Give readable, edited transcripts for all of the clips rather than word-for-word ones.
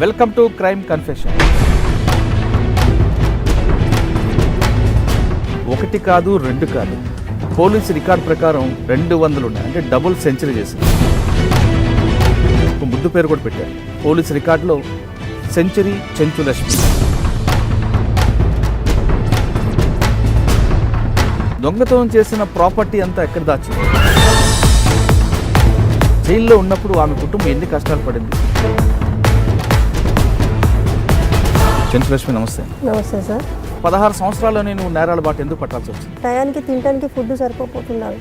Welcome to crime confession. ఒకటి కాదు, రెండు కాదు, పోలీసు రికార్డ్ ప్రకారం 200 ఉన్నాయి. అంటే డబుల్ సెంచరీ చేసింది. ఒక ముద్దు పేరు కూడా పెట్టారు పోలీసు రికార్డులో, సెంచరీ చెంచులక్ష్మి. దొంగతనం చేసిన ప్రాపర్టీ అంతా ఎక్కడ దాచింది? జైల్లో ఉన్నప్పుడు ఆమె కుటుంబం ఎన్ని కష్టాలు పడింది? చెంచులక్ష్మి నమస్తే. నమస్తే సార్. 16 సంవత్సరాల్లోనే నువ్వు నేరాల బాట ఎందుకు పట్టాల్సి వచ్చింది? టయానికి తినడానికి ఫుడ్ సరిపోతున్నాను.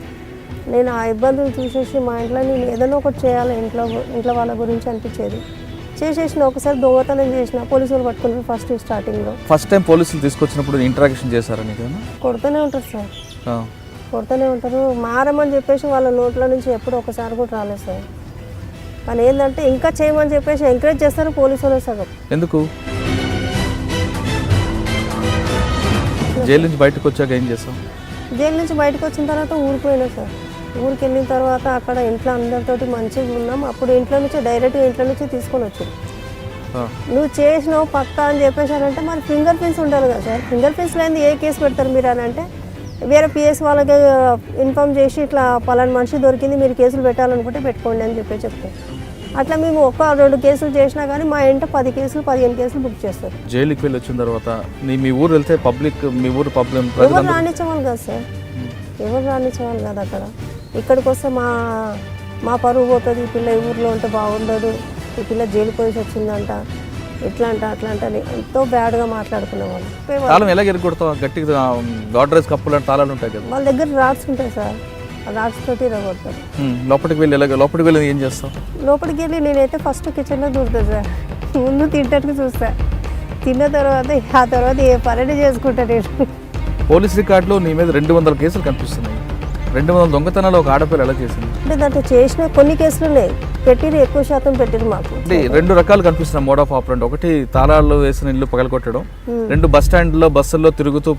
నేను ఆ ఇబ్బందులు చూసేసి మా ఇంట్లో నేను ఏదైనా ఒకటి చేయాలి, ఇంట్లో వాళ్ళ గురించి అనిపించేది. చేసేసిన ఒకసారి దొంగతనం చేసిన పోలీసులు పట్టుకున్నారు స్టార్టింగ్లో. ఫస్ట్ టైం పోలీసులు తీసుకొచ్చినప్పుడు ఇంటరాక్షన్ చేశారా నీకు? కొడుతూనే ఉంటారు సార్, కొడుతూనే ఉంటారు. మారమని చెప్పేసి వాళ్ళ నోట్ల నుంచి ఎప్పుడు ఒకసారి కూడా రాలేదు సార్. కానీ ఏంటంటే ఇంకా చేయమని చెప్పేసి ఎంకరేజ్ చేస్తారు పోలీసులు సగం. ఎందుకు? జైలు నుంచి బయటకు వచ్చాక ఏం చేస్తాం? జైలు నుంచి బయటకు వచ్చిన తర్వాత ఊరికి పోయినా సార్. ఊరికి వెళ్ళిన తర్వాత అక్కడ ఇంట్లో అందరితోటి మంచిగా ఉన్నాం. అప్పుడు ఇంట్లో నుంచి డైరెక్ట్గా ఇంట్లో నుంచి తీసుకొని వచ్చారు. నువ్వు చేసినావు పక్కా అని చెప్పేసారంటే మరి ఫింగర్ ప్రింట్స్ ఉండాలి కదా సార్. ఫింగర్ ప్రింట్స్ లేని ఏ కేసు పెడతారు మీరు అని అంటే వేరే పిఎస్ వాళ్ళకి ఇన్ఫామ్ చేసి ఇట్లా పలానా మనిషి దొరికింది, మీరు కేసులు పెట్టాలనుకుంటే పెట్టుకోండి అని చెప్తారు. అట్లా మేము 1-2 కేసులు చేసినా కానీ మా ఇంట 10 కేసులు 15 కేసులు బుక్ చేస్తారు. జైలుకి వెళ్ళి వచ్చిన తర్వాత మీ ఊరు వెళ్తే పబ్లిక్, మీ ఊరు పబ్లిక్ ఎవరు రానిచ్చేవాళ్ళు కదా సార్, ఎవరు రానిచ్చేవాళ్ళు కదా. అక్కడ ఇక్కడికి వస్తే మా పరువు పోతుంది, ఈ పిల్ల ఈ ఊర్లో ఉంటే బాగుండదు, ఈ పిల్ల జైలు పోయి వచ్చిందంట, ఇట్లా అంట అట్లా అంట ఎంతో బ్యాడ్గా మాట్లాడుకునేవాళ్ళు. తాళం ఎలా ఎరగొడతావు? గట్టిగా గాడ్రేజ్ కప్పులు తాళాలు ఉంటాయి కదా, వాళ్ళ దగ్గర రాడ్స్ ఉంటాయి సార్. రాడ్స్ తోటి ఇరగొడతారు. లోపలికి వెళ్ళి ఏం చేస్తావు? లోపలికి వెళ్ళి నేనైతే ఫస్ట్ కిచెన్లో దూరుతాను సార్. ముందు తింటానికి చూస్తా, తిన్న తర్వాత ఆ తర్వాత ఏ పని చేసుకుంటా నేను. పోలీస్ రికార్డులో నీ మీద 200 కేసులు కనిపిస్తున్నాయి. 200 దొంగతనాలు ఒక ఆడపిల్ల ఎలా చేసింది? అంటే దాంట్లో చేసిన కొన్ని కేసులు ఉన్నాయి, పెట్టిరు ఎక్కువ శాతం పెట్టిరు మాకు. అంటే 2 రకాలు కనిపిస్తున్నాయి మోడ్ ఆఫ్ ఆపరెంట్. ఒకటి తాళాలు వేసిన ఇల్లు పగలగొట్టడం, 2 బస్ స్టాండ్లో బస్సుల్లో తిరుగుతూ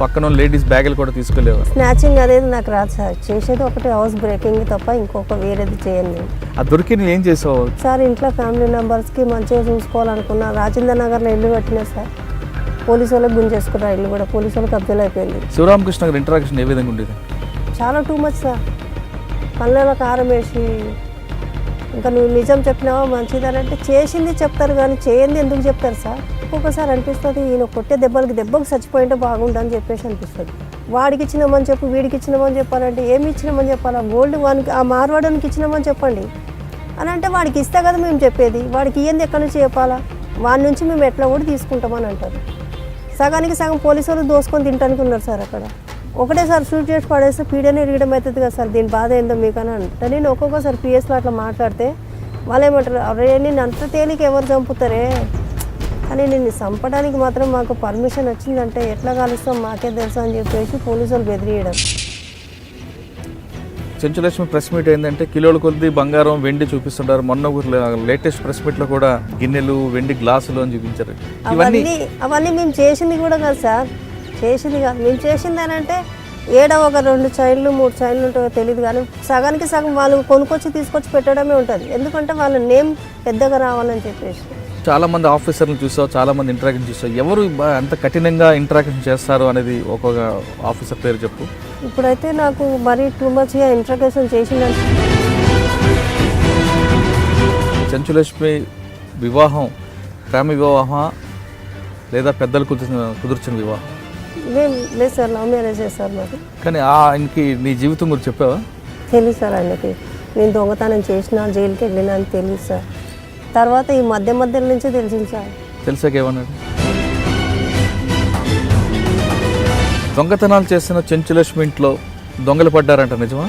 పక్కన లేడీస్ బ్యాగులు కూడా తీసుకెళ్ళేవారు. స్నాచింగ్ అనేది నాకు రాదు సార్. చేసేది ఒకటి హౌస్ బ్రేకింగ్ తప్ప ఇంకొక వేరేది చేయండి. ఆ దొరికి ఏం చేసావు సార్? ఇంట్లో ఫ్యామిలీ మెంబర్స్కి మంచిగా చూసుకోవాలనుకున్నా. రాజేంద్ర నగర్లో ఇల్లు కట్టినా సార్, పోలీసు వాళ్ళకి గుంజేసుకున్నారు ఇల్లు కూడా, పోలీసు వాళ్ళకి కబ్జాలు అయిపోయింది. శివరామకృష్ణ గారి ఇంటరాక్షన్ ఏ విధంగా ఉండేది? చాలా టూ మచ్ సార్. కళ్ళలో కారం వేసి ఇంకా నువ్వు నిజం చెప్పినావా మంచిదనంటే చేసింది చెప్తారు కానీ చేయండి ఎందుకు చెప్తారు సార్? ఒక్కొక్కసారి అనిపిస్తుంది ఈయన కొట్టే దెబ్బకు చచ్చిపోయింటే బాగుండని చెప్పేసి అనిపిస్తుంది. వాడికి ఇచ్చినామని చెప్పు, వీడికి ఇచ్చినామని చెప్పాలంటే ఏమి ఇచ్చినామని చెప్పాలా? గోల్డ్ వానికి ఆ మార్వాడానికి ఇచ్చినామని చెప్పండి అని అంటే వాడికి ఇస్తే కదా మేము చెప్పేది. వాడికి ఇయ్యంది ఎక్కడి నుంచి చెప్పాలా? వాడి నుంచి మేము ఎట్లా కూడా తీసుకుంటామని అంటారు. సగానికి సగం పోలీసు వాళ్ళు దోసుకొని తింటానికి ఉన్నారు సార్. అక్కడ ఒకటేసారి షూట్ చేసి పడేస్తే పీడనే రీయడం అవుతుంది కదా సార్. దీని బాధ ఏందో మీకు అని అంటే నేను ఒక్కొక్కసారి పిఎస్లో అట్లా మాట్లాడితే వాళ్ళు ఏమంటారు, అరే నేను అంత తేలిక ఎవరు చంపుతారే, కానీ నిన్ను చంపడానికి మాత్రం మాకు పర్మిషన్ వచ్చిందంటే ఎట్లా కాలుస్తాం మాకే తెలుసు అని చెప్పేసి పోలీసు వాళ్ళు బెదిరియడం. చెంచులక్ష్మి ప్రెస్ మీట్ ఏంటంటే కిలోల కొద్ది బంగారం, వెండి చూపిస్తుంటారు. మొన్న లేటెస్ట్ ప్రెస్ మీట్లో కూడా గిన్నెలు, వెండి గ్లాసులు అని చూపించారు. అవన్నీ మేము చేసింది కూడా కాదు సార్, చేసింది కాదు. మేము చేసింది అని అంటే ఒక 2 చైన్లు 3 చైన్లు ఉంటాయో తెలియదు కానీ సగానికి సగం వాళ్ళు కొనుక్కొచ్చి తీసుకొచ్చి పెట్టడమే ఉంటుంది. ఎందుకంటే వాళ్ళ నేమ్ పెద్దగా రావాలని చెప్పేసి. చాలా మంది ఆఫీసర్లు చూసావు, చాలా మంది ఇంటరాక్షన్ చూసావు. ఎవరు ఎంత కఠినంగా ఇంటరాక్షన్ చేస్తారు అనేది ఒక్కొక్క ఆఫీసర్ పేరు చెప్పు. ఇప్పుడైతే నాకు మరీ టూ మచ్గా ఇంటరాక్షన్ చేసిందంటే. చెంచులక్ష్మి వివాహం ప్రేమ వివాహమా లేదా పెద్దలు కుదిర్చిన వివాహం? లేదు సార్, లవ్ మ్యారేజ్ చేస్తారు మాకు. కానీ ఆయనకి నీ జీవితం గురించి చెప్పావా? తెలియదు సార్ ఆయనకి. నేను దొంగతనం చేసిన, జైలుకి వెళ్ళినా అని తెలియదు సార్. తర్వాత ఈ మధ్య నుంచే తెలిసింది సార్. తెలిసాకేమన్నాడు? దొంగతనాలు చేసిన చెంచులక్ష్మి ఇంట్లో దొంగలు పడ్డారంట, నిజమా?